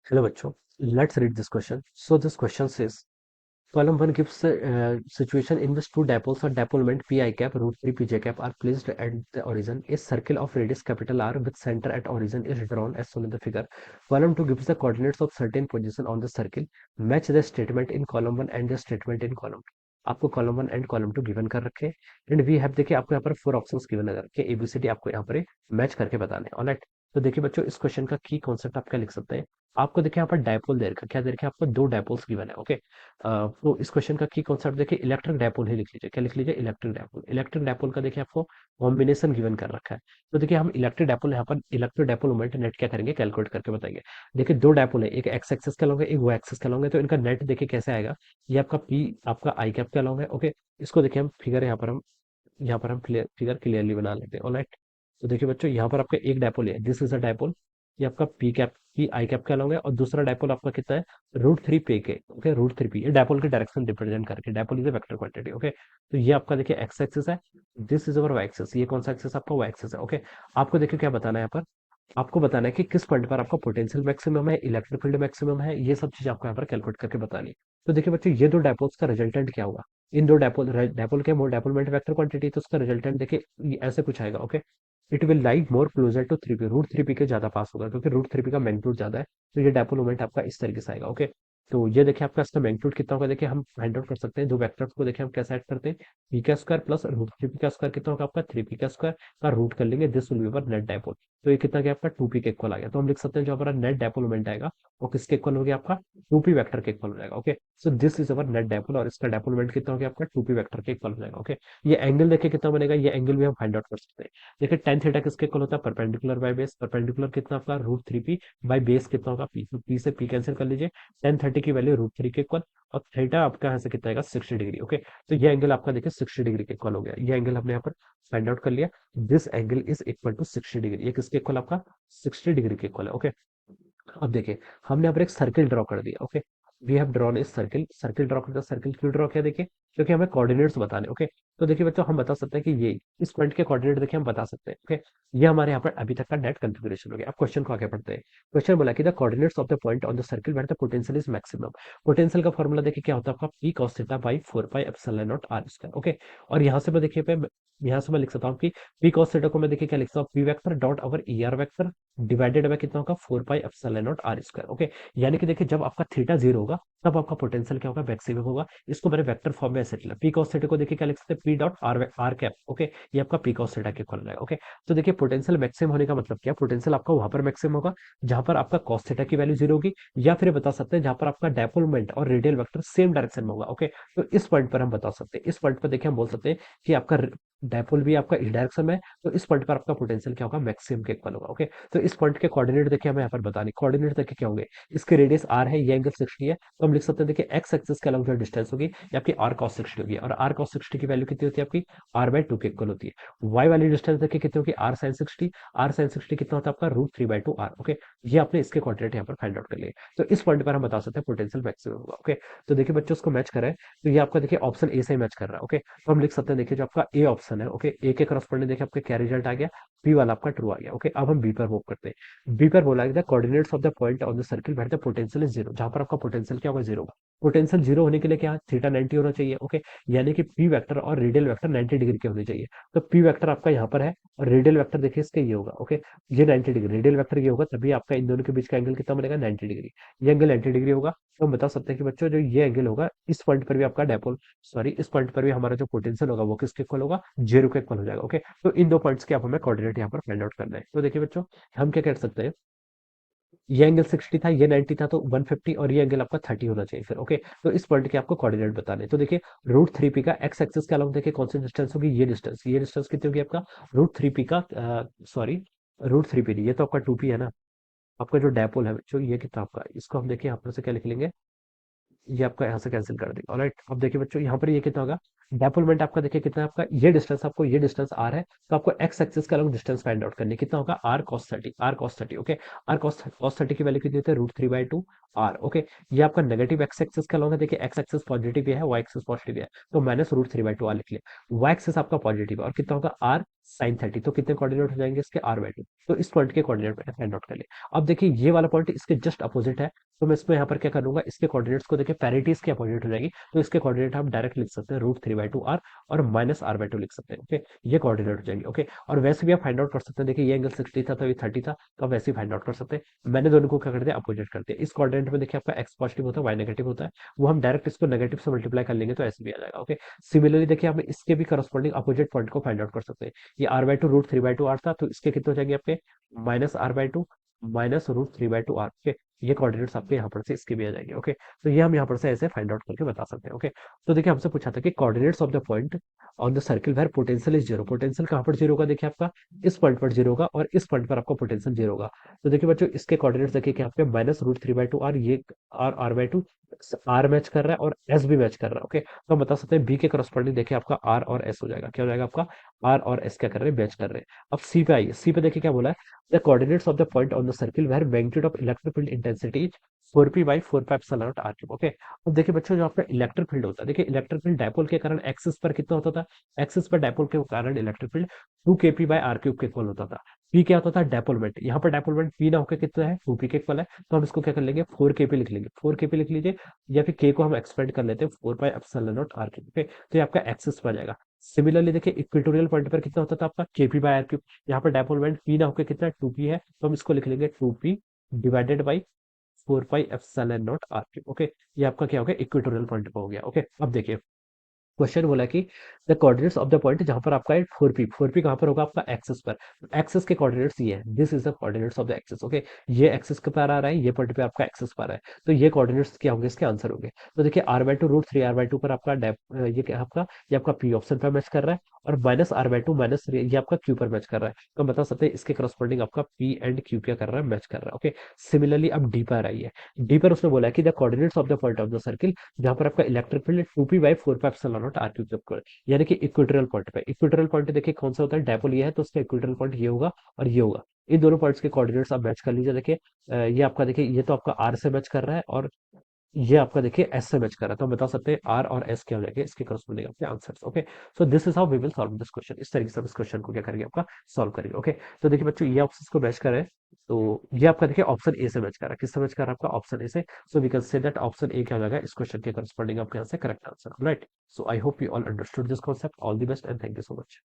Hello बच्चों, let's read this question. So this question says, column 1 gives a situation in which two dipoles or dipolement pi cap root 3 pj cap are placed at the origin. A circle of radius capital R with center at origin is drawn as shown in the figure. Column 2 gives the coordinates of certain position on the circle. Match the statement in column 1 and the statement in column 2. आपको column 1 and column 2 given कर रखे and we have देखिए आपको यहाँ पर 4 options given कर रखे ABCD आपको यहाँ पर मैच करके बताने हैं। ऑलराइट, तो देखिए बच्चों इस क्वेश्चन का की कॉन्सेप्ट आप क्या लिख सकते हैं। आपको देखिए यहाँ पर डायपोल दे रखा, क्या दे रखा है आपको, दो डायपोल्स गिवन है। ओके, तो इस क्वेश्चन का की कॉन्सेप्ट देखिए इलेक्ट्रिक डायपोल ही लिख लीजिए। क्या लिख लीजिए? Electric dipole. इलेक्ट्रिक डायपोल का देखिए आपको कॉम्बिनेशन गिवन कर रखा है। तो देखिए हम इलेक्ट्रिक डायपोल यहाँ पर इलेक्ट्रिक डायपोल मोमेंट नेट क्या करेंगे, कैलकुलेट करके बताएंगे। देखिए दो डायपोल है, एक एक्स एक्सिस का लॉन्ग है, एक वाई एक्सिस का लॉन्ग है, तो इनका नेट देखिए कैसे आएगा। ये आपका पी आपका आई कैप का लॉन्ग है। ओके, इसको देखिए हम फिगर यहाँ पर हम फिगर क्लियरली बना लेते हैं। ऑलराइट, तो देखिए बच्चों यहाँ पर आपका एक डायपोल है, दिस इज अ डायपोल। ये आपका P cap P I cap का लॉन्ग है और दूसरा डायपोल आपका कितना है, रूट थ्री पे के। ओके, रूट थ्री पी, ये डायपोल की डायरेक्शन रिप्रेजेंट करके, dipole is a vector quantity. Okay, तो ये आपका देखिए एक्स एक्सिस है, this is our y axis. ये कौन सा एक्सिस आपका, वाई एक्सिस है। ओके, आपको देखिए क्या बताना है यहाँ पर, आपको बताना है कि किस पॉइंट पर आपका पोटेंशियल मैक्सिमम है, इलेक्ट्रिक फील्ड मैक्सिमम है, ये सब चीज आपको यहाँ पर कैलकुलेट करके बतानी है। तो देखिए बच्चों ये दो डायपोल्स का रिजल्टेंट क्या होगा, इन दो डायपोल डायपोल के मोर डायपोलमेंट वेक्टर क्वांटिटी, तो उसका रिजल्टेंट देखिए ये ऐसे कुछ आएगा। Okay, it will lie more closer to three p, root three p के ज्यादा पास होगा क्योंकि रूट थ्री पी का मैग्नीट्यूड ज्यादा है। तो ये डायपोल मोमेंट आपका इस तरीके से आएगा। ओके, तो ये देखिए आपका इसका मैग्नीट्यूड कितना होगा, देखिए हम फाइंड आउट कर सकते हैं। दो वेक्टर्स को देखिए हम कैसे ऐड करते हैं, पी का square plus root three p का स्क्वायर कितना होगा आपका, थ्री पी का स्क्वायर का रूट कर लेंगे, this will be our net dipole. तो ये कितना गया आपका, टू पी के इक्वल आ गया। तो हम लिख सकते हैं जो हमारा नेट डायपोल मोमेंट आएगा वो किसके इक्वल हो गया आपका, टू पी वेक्टर के इक्वल हो जाएगा। Okay, so this is our net dipole और इसका डायपोल मोमेंट कितना हो गया आपका, टू पी वेक्टर के इक्वल हो जाएगा। ओके, ये एंगल देखिए कितना बनेगा, ये एंगल भी हम फाइंड आउट कर सकते हैं। देखिए टेन थीटा किसके इक्वल होता है, परपेंडिकुलर बाय बेस। परपेंडिकुलर कितना आपका, root three p by base कितना होगा, पी। तो पी से पी कैंसिल कर लीजिए, टेन थर्टी की वैल्यू रूट थ्री के इक्वल और थीटा आपका यहाँ से कितना आएगा, 60 डिग्री। ओके, तो ये एंगल आपका देखिए 60 डिग्री के इक्वल हो गया। ये एंगल हमने यहाँ पर फाइंड आउट कर लिया, this angle is equal to 60 degree. ये किसके इक्वल आपका, 60 डिग्री के इक्वल है। ओके, अब देखिए हमने यहाँ पर एक सर्किल ड्रॉ कर दिया। ओके, वी हैव ड्रॉन इस सर्किल, सर्किल ड्रॉ करता, सर्किल क्यों ड्रॉ किया देखिए, क्योंकि हमें कोऑर्डिनेट्स बताने। ओके, तो देखिए बच्चों हम बता सकते हैं कि ये इस पॉइंट के कोऑर्डिनेट देखिए हम बता सकते हैं। ओके, ये हमारे यहाँ पर अभी तक का नेट कॉन्फ़िगरेशन हो गया। अब क्वेश्चन को आगे पढ़ते हैं। क्वेश्चन बोला कि the coordinates of the point on the circle where the potential is maximum. Potential का फॉर्मूला देखिए क्या होता है आपका, p cos theta by 4 pi epsilon naught r square. Okay, और यहाँ से मैं देखिए यहाँ से मैं लिख सकता हूँ कि पी cos थीटा को मैं देखिए क्या लिख सकता हूँ, p vector dot over e r vector divided by कितना होगा, 4 pi epsilon naught r square. Okay, यानी कि देखिए जब आपका थीटा जीरो होगा तब आपका पोटेंशियल क्या होगा, मैक्सिमम होगा। इसको मैंने वेक्टर फॉर्म में ऐसे लिखा, पी cos थीटा को देखिए क्या लिख सकते हैं, p dot r r cap. Okay, ये आपका पी cos थीटा के इक्वल हो जाएगा। ओके, तो देखिए पोटेंशियल मैक्सिमम होने का मतलब क्या, पोटेंशियल आपका वहां पर मैक्सिमम होगा जहां पर आपका cos थीटा की वैल्यू जीरो होगी, या फिर बता सकते हैं जहां पर आपका डायपोलमेंट और रेडियल वेक्टर सेम डायरेक्शन में होगा। ओके, तो इस पॉइंट पर हम बता सकते हैं, इस पॉइंट पर देखिए हम बोल सकते हैं कि आपका डायपोल भी आपका इस डायरेक्शन में है, तो इस पॉइंट पर आपका पोटेंशियल क्या होगा, मैक्सिमम के इक्वल होगा। ओके, तो इस पॉइंट के कोऑर्डिनेट देखिए हमें यहाँ पर बताने, कोऑर्डिनेट देखिए क्या होंगे, इसके रेडियस आर है, ये एंगल 60 है, तो हम लिख सकते हैं देखिए एक्स एक्सिस के अलॉन्ग जो डिस्टेंस होगी ये आपकी आर cos 60 होगी, और आर cos 60 की वैल्यू कितनी होती है आपकी, आर बाई टू के इक्वल होती है। वाई वाली डिस्टेंस देखिए कितनी होगी, आर साइन 60, आर साइन 60 कितना होता है आपका, root three by two r. Okay, ये आपने इसके कोऑर्डिनेट यहाँ पर फाइंड आउट कर लिए, तो इस पॉइंट पर हम बता सकते हैं पोटेंशियल मैक्सिमम होगा। ओके, तो देखिए बच्चों उसको मैच करें, तो ये आपका देखिए ऑप्शन ए से मैच कर रहा है। ओके, तो हम लिख सकते हैं देखिए जो आपका ए ऑप्शन है, ओके, ए के करस्पॉन्डिंग देखिए आपका क्या रिजल्ट आ गया, बी वाला आपका ट्रू आ गया। ओके, अब हम बी पर मूव करते हैं। बी पर बोला गया coordinates of the point on the circle where the potential is zero, जहां पर आपका पोटेंशियल क्या होगा, जीरो होगा। पोटेंशियल जीरो होने के लिए क्या, थीटा 90 होना चाहिए। ओके, यानी कि पी वेक्टर और रेडियल वेक्टर 90 डिग्री के होने चाहिए। तो पी वेक्टर आपका यहाँ पर है और रेडियल वेक्टर देखिए इसके ये होगा। ओके, ये 90 डिग्री, रेडियल वेक्टर ये होगा, तभी आपका इन दोनों के बीच का एंगल कितना बनेगा, 90 डिग्री। ये एंगल 90 डिग्री होगा, तो हम बता सकते हैं कि बच्चों जो ये एंगल होगा इस पॉइंट पर भी आपका डायपोल, सॉरी इस पॉइंट पर भी हमारा जो पोटेंशियल होगा वो किसके इक्वल होगा, जीरो के इक्वल हो जाएगा। ओके, तो इन दो पॉइंट्स के आप हमें कोऑर्डिनेट यहाँ पर फाइंड आउट करना है। तो देखिए बच्चों हम क्या कर सकते हैं, ये एंगल 60 था, ये 90 था, तो 150, और ये एंगल आपका 30 होना चाहिए फिर। ओके, तो इस पॉइंट के आपको कोऑर्डिनेट बताने, तो देखिए रूट थ्री पी का एक्स एक्सिस के अलावा देखिए कौन सी डिस्टेंस होगी, ये डिस्टेंस कितनी होगी आपका, रूट थ्री पी का, सॉरी रूट थ्री पी नहीं, ये तो आपका टू पी है ना। आपका जो डायपोल है बच्चों ये कितना आपका, इसको हम देखिए यहाँ पर से क्या लिख लेंगे, ये आपका यहाँ से कैंसिल कर देंगे। ऑलराइट, अब देखिए बच्चों यहाँ पर ये कितना होगा, डेपोलमेंट आपका देखिए कितना है, आपका ये डिस्टेंस, आपको ये डिस्टेंस आर है, तो आपको एक्स एक्सिस का अलग डिस्टेंस फाइंड आउट करनी है, कितना होगा r cos 30, r cos 30, okay. R cos 30 की वैल्यू कितनी होती है, √3/2 आर, ओके। ये आपका नेगेटिव एक्स एक्सिस का लॉन्ग है, देखिए एक्स एक्सिस पॉजिटिव है, वाई एक्सिस पॉजिटिव है, तो माइनस √3/2 आर लिख लिया। वाई एक्सिस आपका पॉजिटिव है और कितना होगा आर साइन 30, तो कितने कोऑर्डिनेट हो जाएंगे इसके r/2, तो इस पॉइंट के कोऑर्डिनेट मैंने फाइंड आउट कर लिया। अब देखिए ये वाला पॉइंट इसके जस्ट अपोजिट है, तो मैं इसमें यहाँ पर क्या करूंगा, इसके कोऑर्डिनेट्स को देखिए पैरिटी इसके अपोजिट हो जाएगी, तो इसके कोऑर्डिनेट हम डायरेक्ट लिख सकते हैं √3/2 आर और माइनस r/2 लिख सकते हैं, ओके। ये कोऑर्डिनेट हो जाएंगे, ओके। और वैसे भी आप फाइंड आउट कर सकते हैं, देखिए ये एंगल 60 था तो ये 30 था, तो आप वैसे ही फाइंड आउट कर सकते हैं। मैंने दोनों को क्या कर दिया, अपोजिट कर दिया। इस कोऑर्डिनेट में देखिए आपका एक्स पॉजिटिव होता है, वाई नेगेटिव होता है, वो हम डायरेक्ट इसको नेगेटिव से मल्टीप्लाई कर लेंगे तो ऐसे भी आ जाएगा, ओके। सिमिलरली देखिए हम इसके भी करस्पॉन्डिंग अपोजिट पॉइंट को फाइंड आउट कर सकते हैं। ये r/2 √3/2 आर था, तो इसके कितने हो जाएंगे आपके minus r/2 minus √3/2 r, okay. ये कोऑर्डिनेट्स आपके यहाँ पर से इसके भी आ जाएंगे, ओके। तो ये हम यहाँ पर से ऐसे फाइंड आउट करके बता सकते हैं, ओके। तो देखिए हमसे पूछा था कि coordinates of the point on the circle where potential is zero, potential कहाँ पर जीरो होगा, देखिए आपका इस पॉइंट पर जीरो होगा और इस पॉइंट पर आपका पोटेंशियल जीरो होगा। तो देखिए बच्चों इसके कोऑर्डिनेट्स देखिए कि आपके माइनस √3/2 आर, ये r/2 आर मैच कर रहा है और एस भी मैच कर रहा है, ओके। तो हम बता सकते हैं बी के करस्पॉन्डिंग देखिए आपका आर और एस हो जाएगा, क्या हो जाएगा आपका आर और एस क्या कर रहे हैं, मैच कर रहे हैं। अब सी पे आइए, सी पे देखिए क्या बोला है, the coordinates of the point on the circle where magnitude of electric field intensity 4p/4πε0 r3, okay. अब देखिए बच्चों जो आपका इलेक्ट्रिक फील्ड होता है, देखिए इलेक्ट्रिक फील्ड डायपोल के कारण एक्सिस पर कितना होता था, एक्सिस पर डायपोल के कारण इलेक्ट्रिक फील्ड 2kp/r³ के इक्वल होता था। पी क्या होता था, डायपोलमेंट, यहाँ पर डायपोलमेंट पी ना होकर कितना है 2p के इक्वल है, तो हम इसको क्या कर लेंगे 4kp लिख लेंगे, 4kp लिख लीजिए, या फिर के को हम एक्सपेंड कर लेते हैं 4πε0 r³, ओके। तो ये आपका एक्सिस पर जाएगा। सिमिलरली देखिए इक्वेटोरियल पॉइंट पर कितना होता था आपका kp/r³, यहाँ पर डायपोलमेंट पी ना होकर कितना 2p है, तो हम इसको लिख लेंगे 2p divided by 4πε0 r³, okay. ये आपका क्या हो गया, इक्वेटोरियल पॉइंट पर हो गया, ओके। अब देखिए क्वेश्चन बोला कि the coordinates of the point जहां पर आपका है 4p, 4p कहां पर होगा आपका एक्सिस पर, एक्सिस के कोऑर्डिनेट्स ये है, this is the coordinates of the axis, okay. ये एक्सिस के पर आ रहा है, ये पॉइंट पे आपका एक्सिस पर है, तो ये कोऑर्डिनेट्स क्या होंगे, इसके आंसर होंगे। तो देखिए r/2 √3r/2 पर आपका ये क्या आपका, ये आपका पी ऑप्शन पर मैच कर रहा है, और माइनस r/2 माइनस ये आपका क्यू पर मैच कर रहा है, तो हम बता सकते हैं इसके करस्पॉन्डिंग आपका पी एंड क्यू क्या कर रहा है, मैच कर रहा है, ओके। सिमिलरली अब डी पर आई है, डी पर उसने बोला है कि the coordinates of the point of the circle जहां पर आपका इलेक्ट्रिक फील्ड 2p/4πε0 r³ यानी कि इक्वेटोरियल पॉइंट पे, इक्वेटोरियल पॉइंट देखिए कौन सा होता है, डायपोल ये है, तो उसका इक्वेटोरियल पॉइंट ये होगा और ये होगा। इन दोनों पॉइंट्स के कोऑर्डिनेट्स आप मैच कर लीजिए, देखिए ये आपका देखिए ये तो आपका आर से मैच कर रहा है और ये आपका देखिए एस से मैच कर रहा है, तो हम बता सकते हैं आर और एस क्या हो जाएंगे इसके करस्पॉन्डिंग आपके answers, okay. So this is how we will solve this question, इस तरीके से हम इस क्वेश्चन को क्या करेंगे आपका सॉल्व करेंगे, ओके। तो देखिए बच्चों ये ऑप्शंस को मैच करें, तो ये आपका देखिए ऑप्शन ए से मैच कर रहा है, किससे मैच कर रहा है आपका ऑप्शन ए से, so we can say that option A क्या हो जाएगा इस क्वेश्चन के करस्पॉन्डिंग आपके यहाँ से correct answer, right. So I hope you all understood this concept, all the best and thank you so much.